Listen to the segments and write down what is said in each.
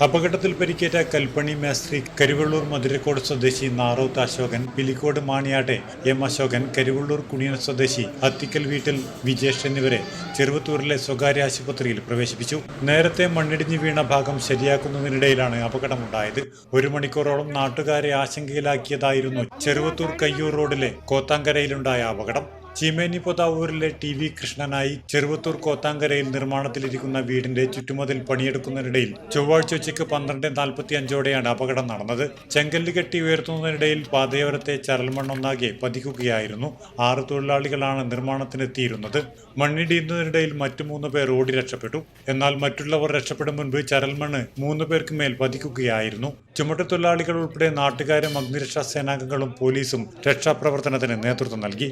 അപകടത്തിൽ പരിക്കേറ്റ കൽപ്പണി മേസ്ത്രി കരിവള്ളൂർ മധുരക്കോട് സ്വദേശി നാറോത്ത് അശോകൻ, പിലിക്കോട് മാണിയാട്ടെ എം അശോകൻ, കരിവള്ളൂർ കുണിയൻ സ്വദേശി അത്തിക്കൽ വീട്ടിൽ വിജേഷ് എന്നിവരെ ചെറുവത്തൂരിലെ സ്വകാര്യ ആശുപത്രിയിൽ പ്രവേശിപ്പിച്ചു. നേരത്തെ മണ്ണിടിഞ്ഞു വീണ ഭാഗം ശരിയാക്കുന്നതിനിടയിലാണ് അപകടമുണ്ടായത്. 1 മണിക്കൂറോളം നാട്ടുകാരെ ആശങ്കയിലാക്കിയതായിരുന്നു ചെറുവത്തൂർ കയ്യൂർ റോഡിലെ കോത്താങ്കരയിലുണ്ടായ അപകടം. ചീമേനി പൊതാവൂരിലെ TV കൃഷ്ണനായി ചെറുവത്തൂർ കോത്താങ്കരയിൽ നിർമ്മാണത്തിലിരിക്കുന്ന വീടിന്റെ ചുറ്റുമതിൽ പണിയെടുക്കുന്നതിനിടയിൽ ചൊവ്വാഴ്ച ഉച്ചയ്ക്ക് 12:45ഓടെയാണ് അപകടം നടന്നത്. ചെങ്കല്ല് കെട്ടി ഉയർത്തുന്നതിനിടയിൽ പാതയോരത്തെ ചരൽമണ്ണൊന്നാകെ പതിക്കുകയായിരുന്നു. 6 തൊഴിലാളികളാണ് നിർമ്മാണത്തിനെത്തിയിരുന്നത്. മണ്ണിടിയുന്നതിനിടയിൽ മറ്റു 3 പേർ ഓടി രക്ഷപ്പെട്ടു. എന്നാൽ മറ്റുള്ളവർ രക്ഷപ്പെടും മുൻപ് ചരൽമണ്ണ് 3 പേർക്ക് മേൽ പതിക്കുകയായിരുന്നു. ചുമട്ടുതൊഴിലാളികൾ ഉൾപ്പെടെ നാട്ടുകാരും അഗ്നിരക്ഷാ സേനാംഗങ്ങളും പോലീസും രക്ഷാപ്രവർത്തനത്തിന് നേതൃത്വം നൽകി.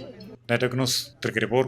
Network news, Trikaripur.